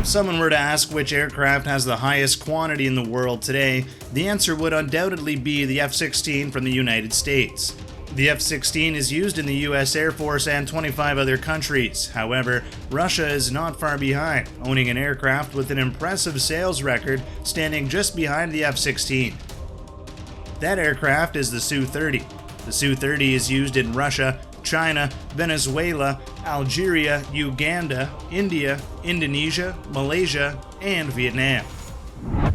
If someone were to ask which aircraft has the highest quantity in the world today, the answer would undoubtedly be the F-16 from the United States. The F-16 is used in the US Air Force and 25 other countries. However, Russia is not far behind, owning an aircraft with an impressive sales record standing just behind the F-16. That aircraft is the Su-30. The Su-30 is used in Russia, China, Venezuela, Algeria, Uganda, India, Indonesia, Malaysia, and Vietnam.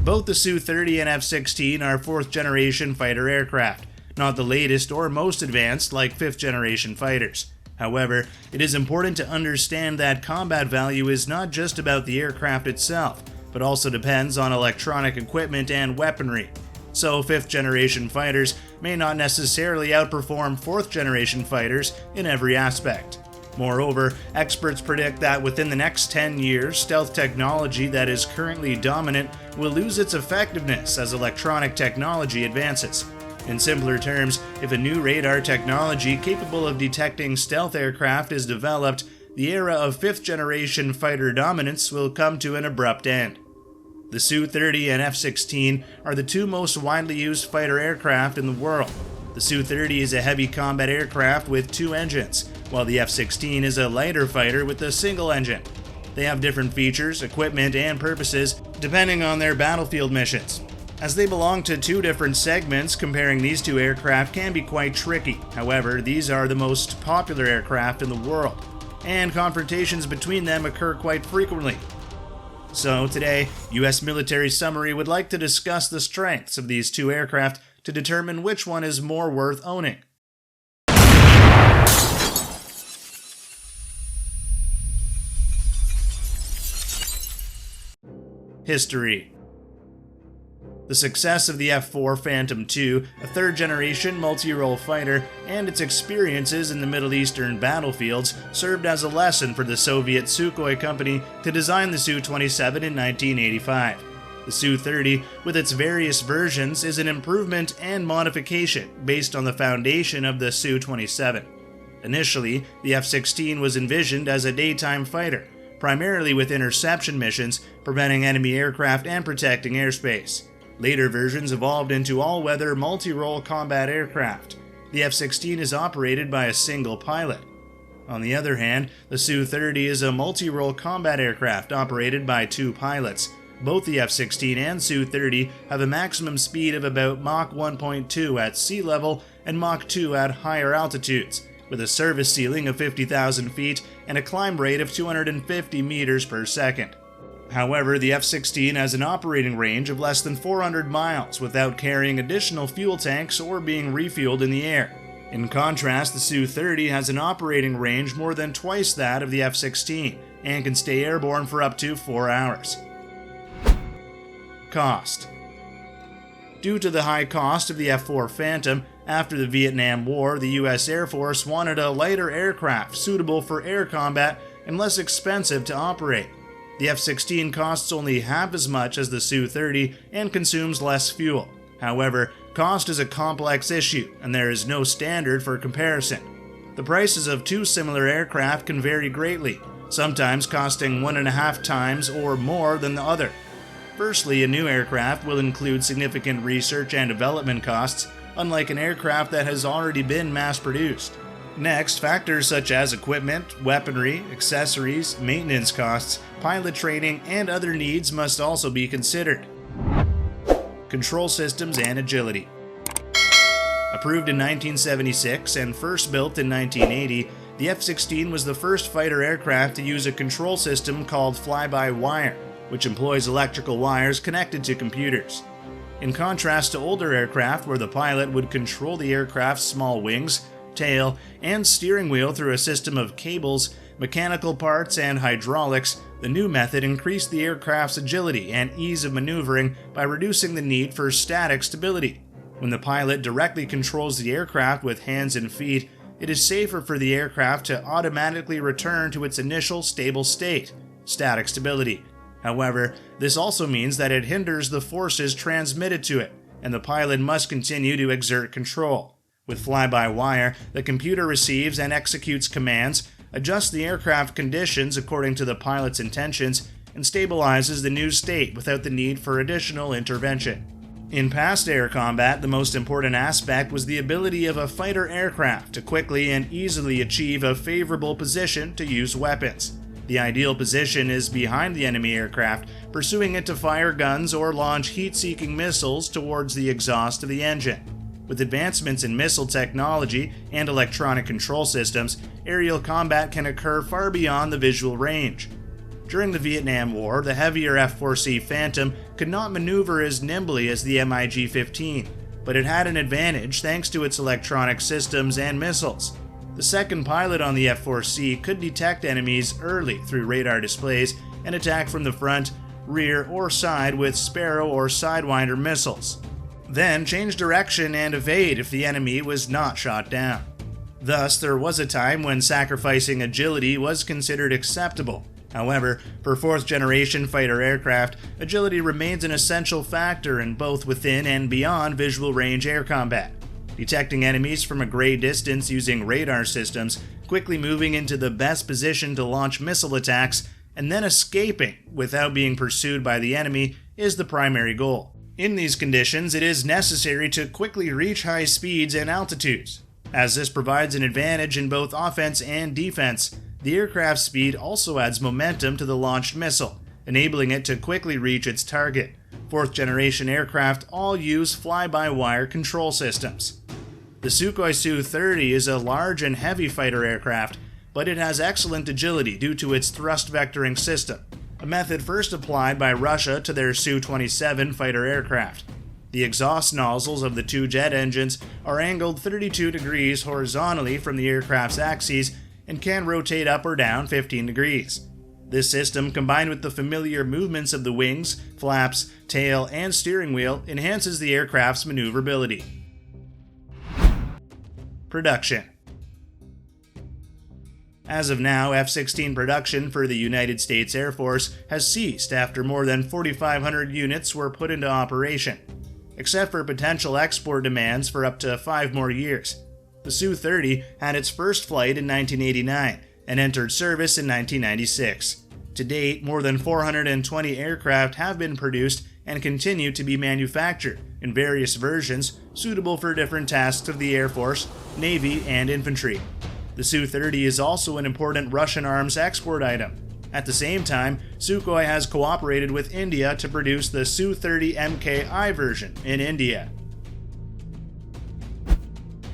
Both the Su-30 and F-16 are 4th-generation fighter aircraft, not the latest or most advanced like 5th-generation fighters. However, it is important to understand that combat value is not just about the aircraft itself, but also depends on electronic equipment and weaponry. So 5th-generation fighters may not necessarily outperform 4th-generation fighters in every aspect. Moreover, experts predict that within the next 10 years, stealth technology that is currently dominant will lose its effectiveness as electronic technology advances. In simpler terms, if a new radar technology capable of detecting stealth aircraft is developed, the era of 5th-generation fighter dominance will come to an abrupt end. The Su-30 and F-16 are the two most widely used fighter aircraft in the world. The Su-30 is a heavy combat aircraft with 2 engines, while the F-16 is a lighter fighter with a single engine. They have different features, equipment, and purposes depending on their battlefield missions. As they belong to 2 different segments, comparing these 2 aircraft can be quite tricky. However, these are the most popular aircraft in the world, and confrontations between them occur quite frequently. So today, US Military Summary would like to discuss the strengths of these 2 aircraft to determine which one is more worth owning. History. The success of the F-4 Phantom II, a 3rd-generation multi-role fighter, and its experiences in the Middle Eastern battlefields served as a lesson for the Soviet Sukhoi company to design the Su-27 in 1985. The Su-30, with its various versions, is an improvement and modification based on the foundation of the Su-27. Initially, the F-16 was envisioned as a daytime fighter, primarily with interception missions, preventing enemy aircraft and protecting airspace. Later versions evolved into all-weather multi-role combat aircraft. The F-16 is operated by a single pilot. On the other hand, the Su-30 is a multi-role combat aircraft operated by 2 pilots. Both the F-16 and Su-30 have a maximum speed of about Mach 1.2 at sea level and Mach 2 at higher altitudes, with a service ceiling of 50,000 feet and a climb rate of 250 meters per second. However, the F-16 has an operating range of less than 400 miles without carrying additional fuel tanks or being refueled in the air. In contrast, the Su-30 has an operating range more than twice that of the F-16 and can stay airborne for up to 4 hours. Cost. Due to the high cost of the F-4 Phantom, after the Vietnam War, the US Air Force wanted a lighter aircraft suitable for air combat and less expensive to operate. The F-16 costs only half as much as the Su-30 and consumes less fuel. However, cost is a complex issue, and there is no standard for comparison. The prices of 2 similar aircraft can vary greatly, sometimes costing 1.5 times or more than the other. Firstly, a new aircraft will include significant research and development costs, unlike an aircraft that has already been mass-produced. Next, factors such as equipment, weaponry, accessories, maintenance costs, pilot training, and other needs must also be considered. Control systems and agility. Approved in 1976 and first built in 1980, the F-16 was the first fighter aircraft to use a control system called fly-by-wire, which employs electrical wires connected to computers. In contrast to older aircraft where the pilot would control the aircraft's small wings, tail, and steering wheel through a system of cables, mechanical parts, and hydraulics, the new method increased the aircraft's agility and ease of maneuvering by reducing the need for static stability. When the pilot directly controls the aircraft with hands and feet, it is safer for the aircraft to automatically return to its initial stable state, static stability. However, this also means that it hinders the forces transmitted to it, and the pilot must continue to exert control. With fly-by-wire, the computer receives and executes commands, adjusts the aircraft conditions according to the pilot's intentions, and stabilizes the new state without the need for additional intervention. In past air combat, the most important aspect was the ability of a fighter aircraft to quickly and easily achieve a favorable position to use weapons. The ideal position is behind the enemy aircraft, pursuing it to fire guns or launch heat-seeking missiles towards the exhaust of the engine. With advancements in missile technology and electronic control systems, aerial combat can occur far beyond the visual range. During the Vietnam War, the heavier F-4C Phantom could not maneuver as nimbly as the MiG-15, but it had an advantage thanks to its electronic systems and missiles. The second pilot on the F-4C could detect enemies early through radar displays and attack from the front, rear, or side with Sparrow or Sidewinder missiles. Then change direction and evade if the enemy was not shot down. Thus, there was a time when sacrificing agility was considered acceptable. However, for fourth-generation fighter aircraft, agility remains an essential factor in both within and beyond visual range air combat. Detecting enemies from a great distance using radar systems, quickly moving into the best position to launch missile attacks, and then escaping without being pursued by the enemy is the primary goal. In these conditions, it is necessary to quickly reach high speeds and altitudes. As this provides an advantage in both offense and defense, the aircraft's speed also adds momentum to the launched missile, enabling it to quickly reach its target. Fourth-generation aircraft all use fly-by-wire control systems. The Sukhoi Su-30 is a large and heavy fighter aircraft, but it has excellent agility due to its thrust vectoring system, a method first applied by Russia to their Su-27 fighter aircraft. The exhaust nozzles of the two jet engines are angled 32 degrees horizontally from the aircraft's axes and can rotate up or down 15 degrees. This system, combined with the familiar movements of the wings, flaps, tail, and steering wheel, enhances the aircraft's maneuverability. Production. As of now, F-16 production for the United States Air Force has ceased after more than 4,500 units were put into operation, except for potential export demands for up to 5 more years. The Su-30 had its first flight in 1989 and entered service in 1996. To date, more than 420 aircraft have been produced and continue to be manufactured in various versions suitable for different tasks of the Air Force, Navy, and infantry. The Su-30 is also an important Russian arms export item. At the same time, Sukhoi has cooperated with India to produce the Su-30 MKI version in India.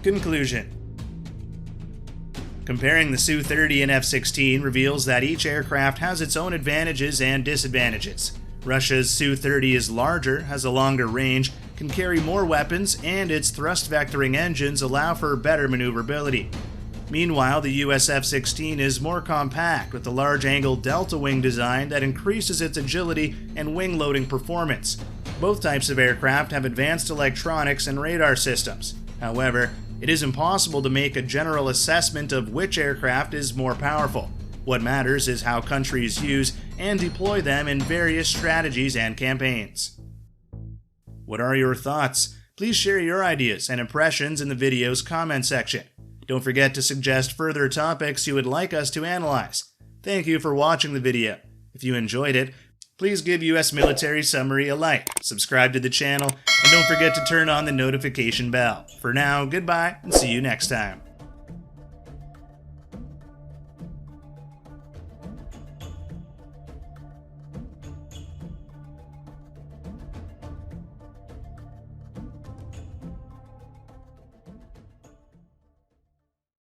Conclusion. Comparing the Su-30 and F-16 reveals that each aircraft has its own advantages and disadvantages. Russia's Su-30 is larger, has a longer range, can carry more weapons, and its thrust vectoring engines allow for better maneuverability. Meanwhile, the US F-16 is more compact with a large-angle delta wing design that increases its agility and wing loading performance. Both types of aircraft have advanced electronics and radar systems. However, it is impossible to make a general assessment of which aircraft is more powerful. What matters is how countries use and deploy them in various strategies and campaigns. What are your thoughts? Please share your ideas and impressions in the video's comment section. Don't forget to suggest further topics you would like us to analyze. Thank you for watching the video. If you enjoyed it, please give US Military Summary a like, subscribe to the channel, and don't forget to turn on the notification bell. For now, goodbye and see you next time.